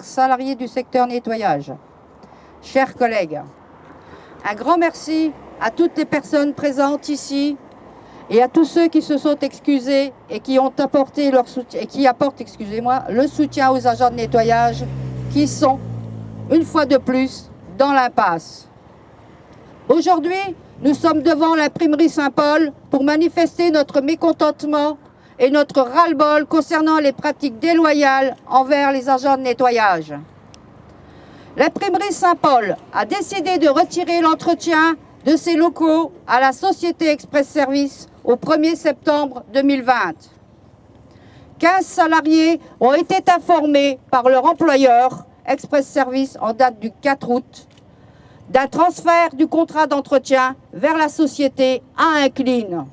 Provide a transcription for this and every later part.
salariés du secteur nettoyage. Chers collègues, un grand merci à toutes les personnes présentes ici et à tous ceux qui se sont excusés et qui ont apporté leur soutien, et qui apportent, le soutien aux agents de nettoyage qui sont, une fois de plus, dans l'impasse. Aujourd'hui, nous sommes devant l'imprimerie Saint-Paul pour manifester notre mécontentement et notre ras-le-bol concernant les pratiques déloyales envers les agents de nettoyage. L'imprimerie Saint-Paul a décidé de retirer l'entretien de ses locaux à la société Express Service au 1er septembre 2020. 15 salariés ont été informés par leur employeur, Express Service, en date du 4 août, d'un transfert du contrat d'entretien vers la société A1Clean.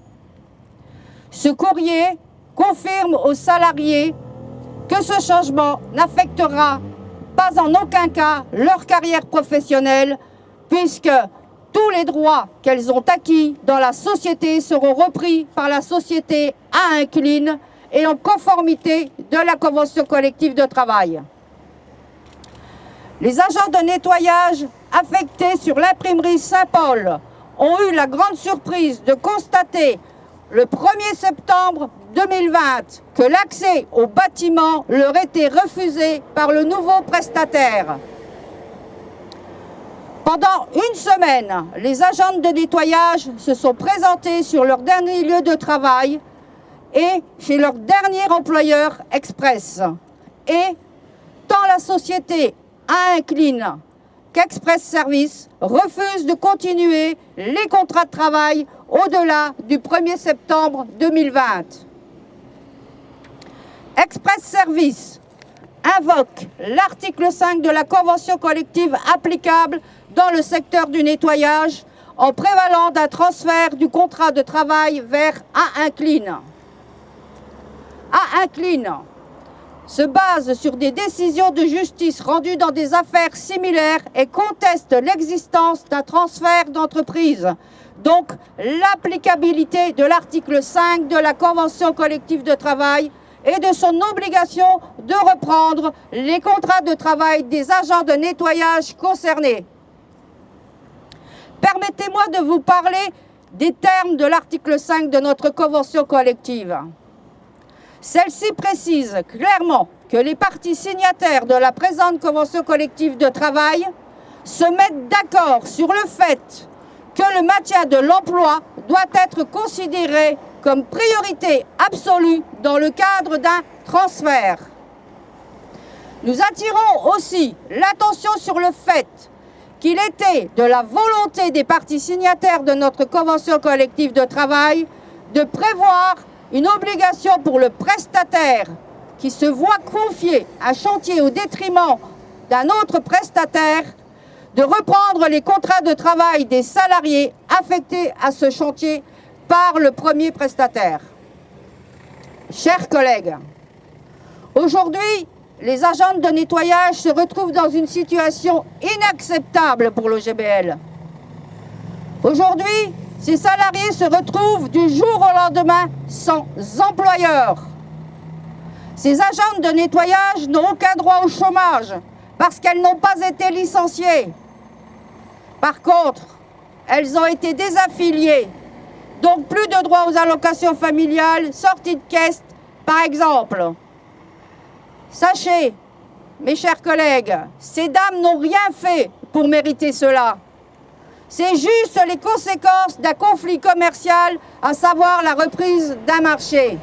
Ce courrier confirme aux salariés que ce changement n'affectera pas en aucun cas leur carrière professionnelle, puisque tous les droits qu'elles ont acquis dans la société seront repris par la société A1Clean et en conformité de la convention collective de travail. Les agents de nettoyage affectés sur l'imprimerie Saint-Paul ont eu la grande surprise de constater le 1er septembre 2020 que l'accès au bâtiment leur était refusé par le nouveau prestataire. Pendant une semaine, les agents de nettoyage se sont présentés sur leur dernier lieu de travail et chez leur dernier employeur Express. Et tant la société A1Clean qu'Express Service refusent de continuer les contrats de travail au-delà du 1er septembre 2020. Express Service invoque l'article 5 de la convention collective applicable dans le secteur du nettoyage en prévalant d'un transfert du contrat de travail vers A1Clean. A1Clean se base sur des décisions de justice rendues dans des affaires similaires et conteste l'existence d'un transfert d'entreprise, donc l'applicabilité de l'article 5 de la Convention collective de travail et de son obligation de reprendre les contrats de travail des agents de nettoyage concernés. Permettez-moi de vous parler des termes de l'article 5 de notre Convention collective. Celle-ci précise clairement que les parties signataires de la présente convention collective de travail se mettent d'accord sur le fait que le maintien de l'emploi doit être considéré comme priorité absolue dans le cadre d'un transfert. Nous attirons aussi l'attention sur le fait qu'il était de la volonté des parties signataires de notre convention collective de travail de prévoir une obligation pour le prestataire qui se voit confier un chantier au détriment d'un autre prestataire de reprendre les contrats de travail des salariés affectés à ce chantier par le premier prestataire. Chers collègues, aujourd'hui, les agents de nettoyage se retrouvent dans une situation inacceptable pour le GBL. Aujourd'hui, ces salariés se retrouvent du jour au lendemain sans employeur. Ces agents de nettoyage n'ont aucun droit au chômage parce qu'elles n'ont pas été licenciées. Par contre, elles ont été désaffiliées, donc plus de droit aux allocations familiales, sorties de caisse, par exemple. Sachez, mes chers collègues, ces dames n'ont rien fait pour mériter cela. C'est juste les conséquences d'un conflit commercial, à savoir la reprise d'un marché.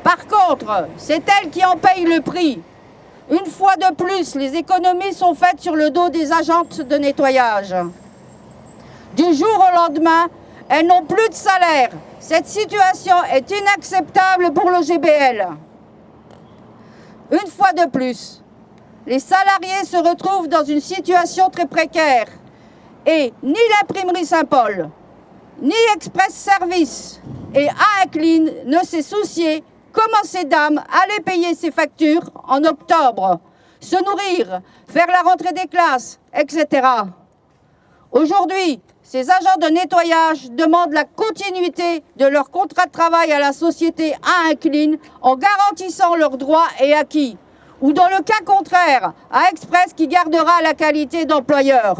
Par contre, c'est elles qui en payent le prix. Une fois de plus, les économies sont faites sur le dos des agentes de nettoyage. Du jour au lendemain, elles n'ont plus de salaire. Cette situation est inacceptable pour le GBL. Une fois de plus, les salariés se retrouvent dans une situation très précaire. Et ni l'imprimerie Saint-Paul, ni Express Service et A1Clean ne s'est soucié comment ces dames allaient payer ces factures en octobre, se nourrir, faire la rentrée des classes, etc. Aujourd'hui, ces agents de nettoyage demandent la continuité de leur contrat de travail à la société A1Clean en garantissant leurs droits et acquis. ou dans le cas contraire, à Express qui gardera la qualité d'employeur.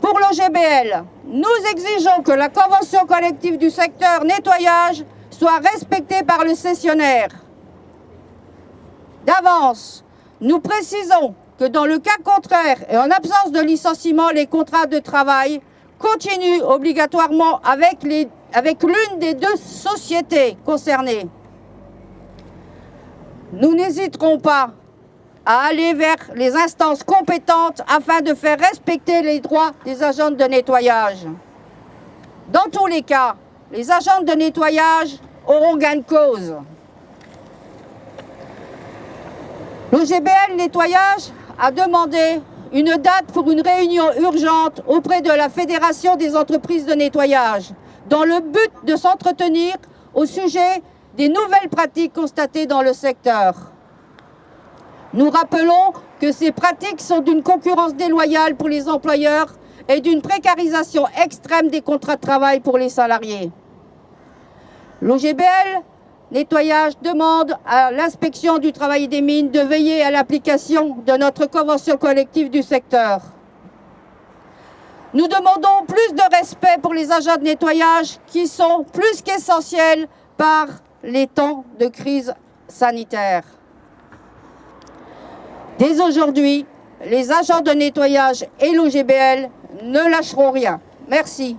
Pour l'OGBL, nous exigeons que la convention collective du secteur nettoyage soit respectée par le cessionnaire. D'avance, nous précisons que dans le cas contraire et en absence de licenciement, les contrats de travail continuent obligatoirement avec l'une des deux sociétés concernées. Nous n'hésiterons pas à aller vers les instances compétentes afin de faire respecter les droits des agents de nettoyage. Dans tous les cas, les agents de nettoyage auront gain de cause. L'OGBL Nettoyage a demandé une date pour une réunion urgente auprès de la Fédération des entreprises de nettoyage, dans le but de s'entretenir au sujet des nouvelles pratiques constatées dans le secteur. Nous rappelons que ces pratiques sont d'une concurrence déloyale pour les employeurs et d'une précarisation extrême des contrats de travail pour les salariés. L'OGBL Nettoyage demande à l'inspection du travail et des mines de veiller à l'application de notre convention collective du secteur. Nous demandons plus de respect pour les agents de nettoyage qui sont plus qu'essentiels par les temps de crise sanitaire. Dès aujourd'hui, les agents de nettoyage et l'OGBL ne lâcheront rien. Merci.